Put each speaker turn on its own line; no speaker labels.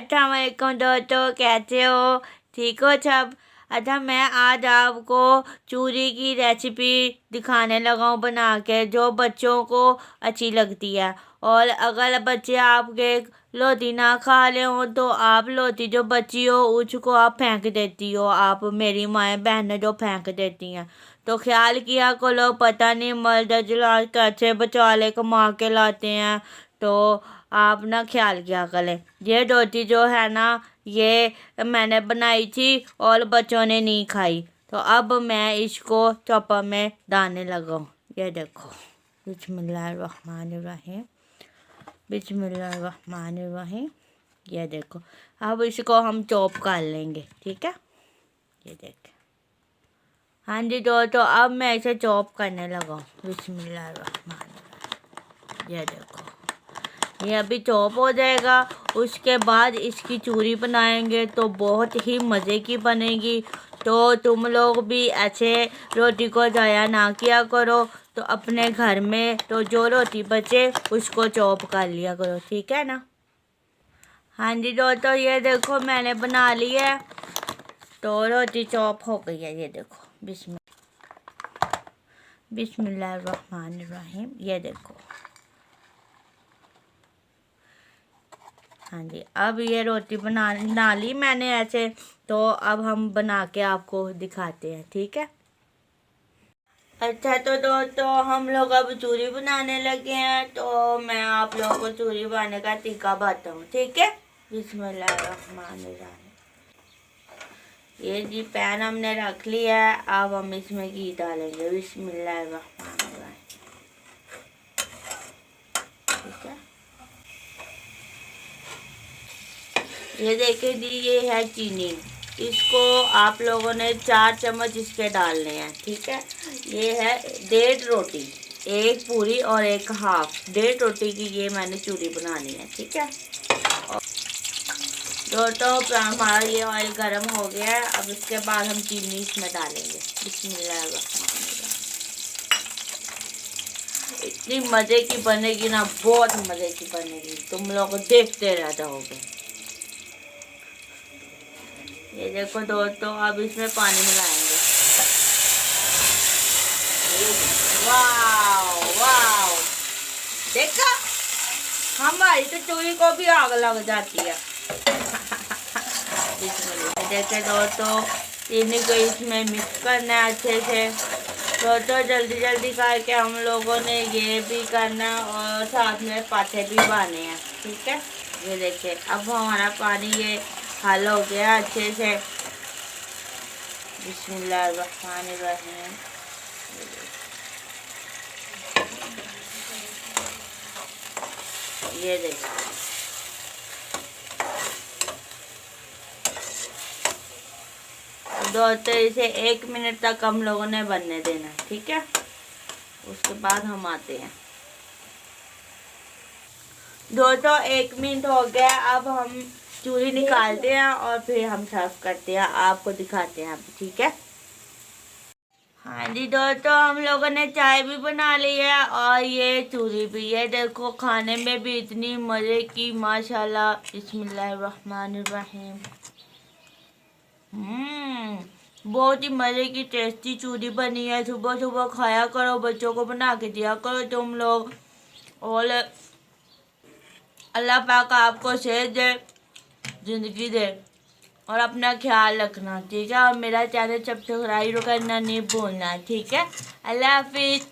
अस्सलाम वालेकुम दोस्तों, कैसे हो? ठीक हो सब? अच्छा, मैं आज आपको चूरी की रेसिपी दिखाने लगा हूँ बना के, जो बच्चों को अच्छी लगती है। और अगर बच्चे आपके रोटी ना खा ले हो तो आप रोटी जो बची हो उसको आप फेंक देती हो। आप मेरी माएँ बहनें जो फेंक देती हैं, तो ख्याल किया करो। पता नहीं मर्द जला कैसे बचाले कमा के लाते हैं, तो आप ना ख्याल किया करें। ये रोटी जो है ना, ये मैंने बनाई थी और बच्चों ने नहीं खाई, तो अब मैं इसको चॉपर में डालने लगा हूँ। ये देखो, बिस्मिल्लाहिर्रहमानिर्रहीम, बिस्मिल्लाहिर्रहमानिर्रहीम। ये देखो, अब इसको हम चॉप कर लेंगे, ठीक है। ये देखो, हाँ जी दोस्तों, अब मैं इसे चॉप करने लगा हूँ। बिस्मिल्लाहिर्रहमानिर्रहीम। ये देखो, ये अभी चॉप हो जाएगा। उसके बाद इसकी चूरी बनाएंगे तो बहुत ही मज़े की बनेगी। तो तुम लोग भी ऐसे रोटी को ज़ाया ना किया करो, तो अपने घर में तो जो रोटी बचे उसको चॉप कर लिया करो, ठीक है ना। हाँ जी दोस्तों, ये देखो मैंने बना ली है, तो रोटी चॉप हो गई है। ये देखो, बिस्मिल्लाहिर्रहमानिर्रहीम। ये देखो, हाँ जी, अब ये रोटी बना ली मैंने ऐसे। तो अब हम बना के आपको दिखाते हैं, ठीक है। अच्छा, तो दोस्तों हम लोग अब चूरी बनाने लगे हैं, तो मैं आप लोगों को चूरी बनाने का तरीका बताता हूँ, ठीक है। बिस्मिल्लाहिर्रहमानिर्रहीम। ये जी पैन हमने रख लिया है, अब हम इसमें घी डालेंगे। बिस्मिल्लाहिर्रहमानिर्रहीम, ठीक है। ये देखें जी, ये है चीनी। इसको आप लोगों ने 4 चम्मच इसके डालने हैं, ठीक है। ये है 1.5 रोटी, एक पूरी और एक हाफ। 1.5 रोटी की ये मैंने चूरी बनानी है, ठीक है। दोस्तों हमारा ये ऑयल गर्म हो गया है, अब इसके बाद हम चीनी इसमें डालेंगे। बिस्मिल्लाहिर्रहमानिर्रहीम। इतनी मज़े की बनेगी ना, बहुत मज़े की बनेगी, तुम लोग देखते रह जाओगे। ये देखो दोस्तों, अब इसमें पानी मिलाएंगे। वाह वाह, देखा, हमारी तो चूरी को भी आग लग जाती है। देखे दोस्तों, चीनी को इसमें मिक्स करना है अच्छे से। दोस्तों जल्दी जल्दी करके हम लोगों ने ये भी करना और साथ में पाथे भी बांधने हैं, ठीक है। ये देखिए, अब हमारा पानी ये हल हो गया अच्छे से। बिस्मिल्लाहिर्रहमानिर्रहीम। ये देखिए, दोस्तों इसे 1 मिनट तक हम लोगों ने बनने देना है, ठीक है। उसके बाद हम आते हैं। दोस्तों 1 मिनट हो गया, अब हम चूरी निकालते हैं और फिर हम सर्व करते हैं, आपको दिखाते हैं अभी, ठीक है। हाँ जी दोस्तों, हम लोगों ने चाय भी बना ली है और ये चूरी भी। ये देखो, खाने में भी इतनी मज़े की, माशाल्लाह। बिस्मिल्लाहिर्रहमानिर्रहीम। बहुत ही मज़े की टेस्टी चूरी बनी है। सुबह सुबह खाया करो, बच्चों को बना के दिया करो तुम लोग। और अल्लाह पाक आपको सेहत दे, ज़िंदगी दे, और अपना ख्याल रखना, ठीक है। और मेरा चैनल सब्सक्राइब करना नहीं भूलना, ठीक है। अल्लाह हाफिज़।